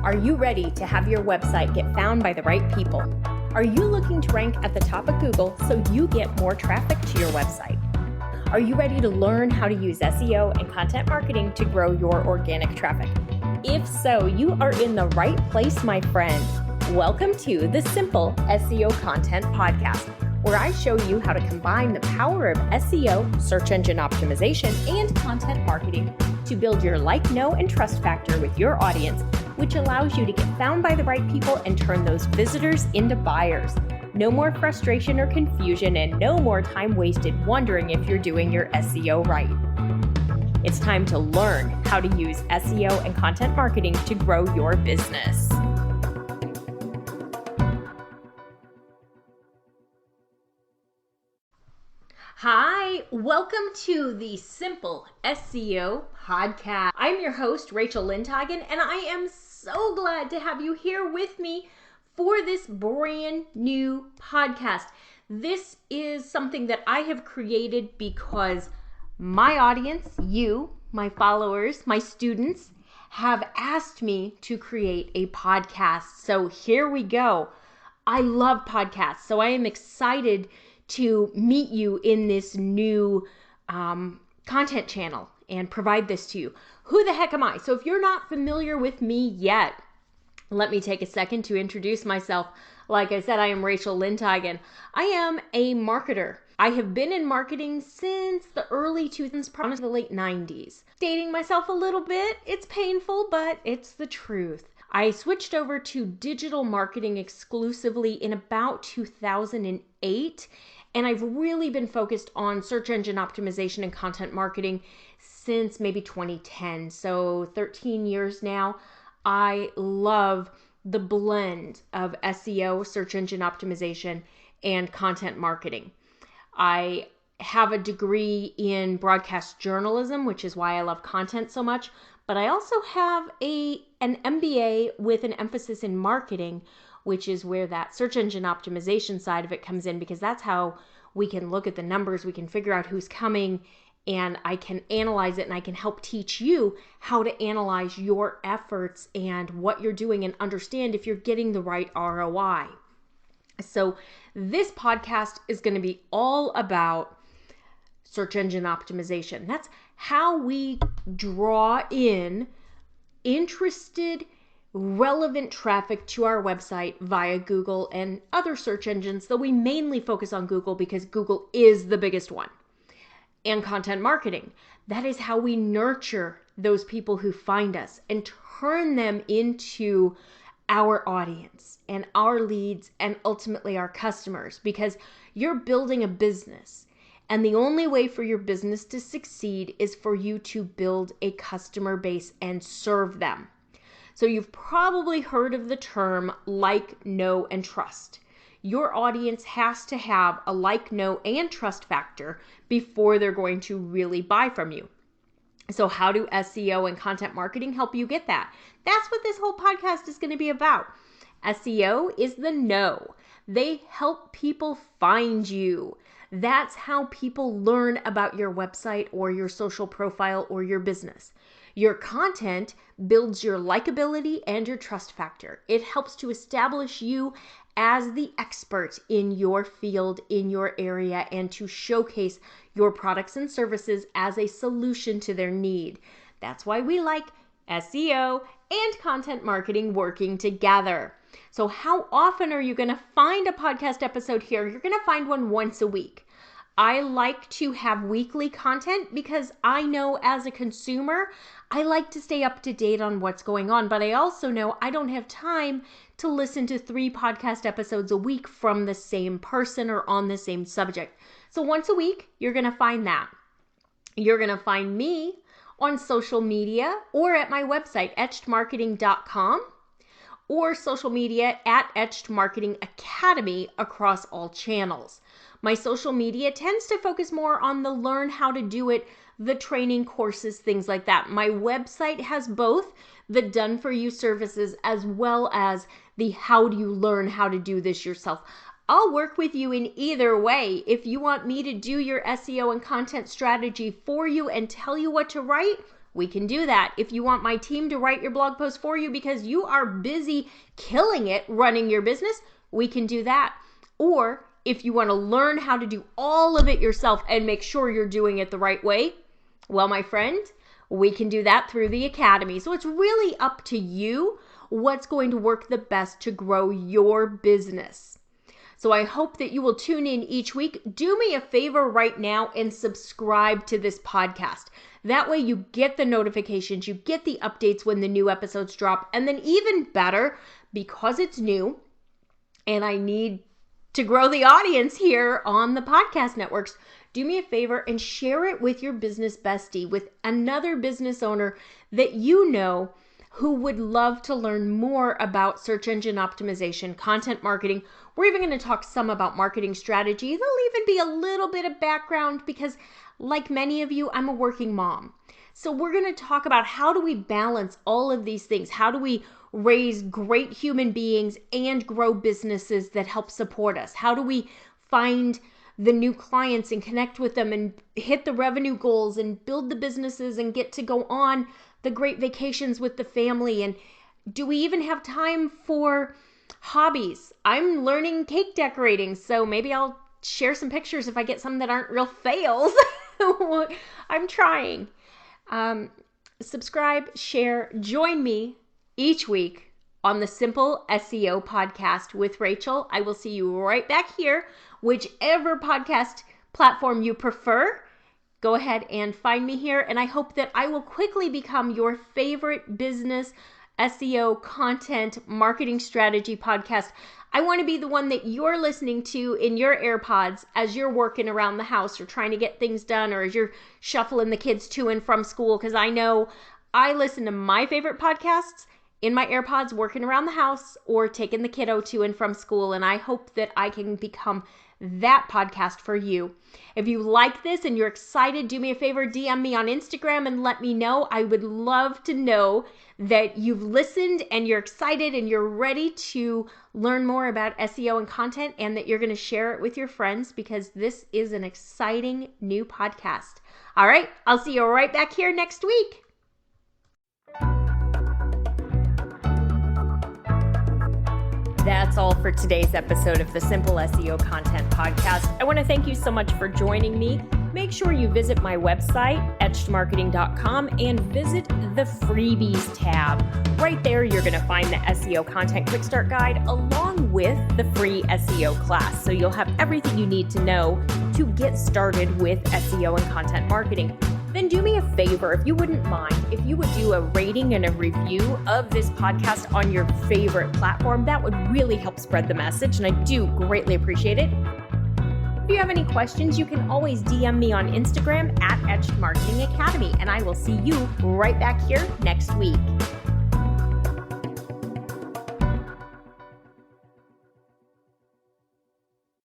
Are you ready to have your website get found by the right people? Are you looking to rank at the top of Google so you get more traffic to your website? Are you ready to learn how to use SEO and content marketing to grow your organic traffic? If so, you are in the right place, my friend. Welcome to the Simple SEO Content Podcast, where I show you how to combine the power of SEO, search engine optimization, and content marketing to build your like, know, and trust factor with your audience, which allows you to get found by the right people and turn those visitors into buyers. No more frustration or confusion, and no more time wasted wondering if you're doing your SEO right. It's time to learn how to use SEO and content marketing to grow your business. Hi, welcome to the Simple SEO Podcast. I'm your host, Rachel Lindteigen, and I am so glad to have you here with me for this brand new podcast. This is something that I have created because my audience, you, my followers, my students, have asked me to create a podcast. So here we go. I love podcasts, so I am excited to meet you in this new content channel and provide this to you. Who the heck am I? So if you're not familiar with me yet, let me take a second to introduce myself. Like I said, I am Rachel Lindteigen. I am a marketer. I have been in marketing since the early 2000s, probably the late 90s. Dating myself a little bit, it's painful, but it's the truth. I switched over to digital marketing exclusively in about 2008, and I've really been focused on search engine optimization and content marketing since maybe 2010, so 13 years now. I love the blend of SEO, search engine optimization, and content marketing. I have a degree in broadcast journalism, which is why I love content so much, but I also have an MBA with an emphasis in marketing, which is where that search engine optimization side of it comes in, because that's how we can look at the numbers, we can figure out who's coming, and I can analyze it, and I can help teach you how to analyze your efforts and what you're doing and understand if you're getting the right ROI. So this podcast is going to be all about search engine optimization. That's how we draw in interested, relevant traffic to our website via Google and other search engines, though we mainly focus on Google because Google is the biggest one. And content marketing. That is how we nurture those people who find us and turn them into our audience and our leads and ultimately our customers, because you're building a business. And the only way for your business to succeed is for you to build a customer base and serve them. So you've probably heard of the term like, know, and trust. Your audience has to have a like, know, and trust factor before they're going to really buy from you. So how do SEO and content marketing help you get that? That's what this whole podcast is going to be about. SEO is the know. They help people find you. That's how people learn about your website or your social profile or your business. Your content builds your likability and your trust factor. It helps to establish you as the expert in your field, in your area, and to showcase your products and services as a solution to their need. That's why we like SEO and content marketing working together. So how often are you going to find a podcast episode here? You're going to find one once a week. I like to have weekly content because I know as a consumer, I like to stay up to date on what's going on, but I also know I don't have time to listen to 3 podcast episodes a week from the same person or on the same subject. So once a week, you're going to find that. You're going to find me on social media or at my website, etchedmarketing.com, or social media at Etched Marketing Academy across all channels. My social media tends to focus more on the learn how to do it, the training courses, things like that. My website has both the done for you services as well as the how do you learn how to do this yourself. I'll work with you in either way. If you want me to do your SEO and content strategy for you and tell you what to write, we can do that. If you want my team to write your blog post for you because you are busy killing it running your business, we can do that. Or if you want to learn how to do all of it yourself and make sure you're doing it the right way, well, my friend, we can do that through the Academy. So it's really up to you what's going to work the best to grow your business. So I hope that you will tune in each week. Do me a favor right now and subscribe to this podcast. That way you get the notifications, you get the updates when the new episodes drop. And then even better, because it's new and I need to grow the audience here on the podcast networks, do me a favor and share it with your business bestie, with another business owner that you know who would love to learn more about search engine optimization, content marketing. We're even going to talk some about marketing strategy. There'll even be a little bit of background because, like many of you, I'm a working mom. So we're going to talk about how do we balance all of these things? How do we raise great human beings and grow businesses that help support us? How do we find the new clients and connect with them and hit the revenue goals and build the businesses and get to go on the great vacations with the family? And do we even have time for hobbies? I'm learning cake decorating, so maybe I'll share some pictures if I get some that aren't real fails. I'm trying. Subscribe, share, join me each week on the Simple SEO Podcast with Rachel. I will see you right back here, whichever podcast platform you prefer. Go ahead and find me here, and I hope that I will quickly become your favorite business SEO content marketing strategy podcast. I want to be the one that you're listening to in your AirPods as you're working around the house or trying to get things done, or as you're shuffling the kids to and from school, because I know I listen to my favorite podcasts in my AirPods working around the house or taking the kiddo to and from school, and I hope that I can become that podcast for you. If you like this and you're excited, do me a favor, DM me on Instagram and let me know. I would love to know that you've listened and you're excited and you're ready to learn more about SEO and content, and that you're going to share it with your friends, because this is an exciting new podcast. All right, I'll see you right back here next week. That's all for today's episode of the Simple SEO Content Podcast. I want to thank you so much for joining me. Make sure you visit my website, etchedmarketing.com, and visit the freebies tab. Right there, you're going to find the SEO Content Quick Start Guide along with the free SEO class. So you'll have everything you need to know to get started with SEO and content marketing. Then do me a favor, if you wouldn't mind, if you would do a rating and a review of this podcast on your favorite platform. That would really help spread the message, and I do greatly appreciate it. If you have any questions, you can always DM me on Instagram at Etched Marketing Academy, and I will see you right back here next week.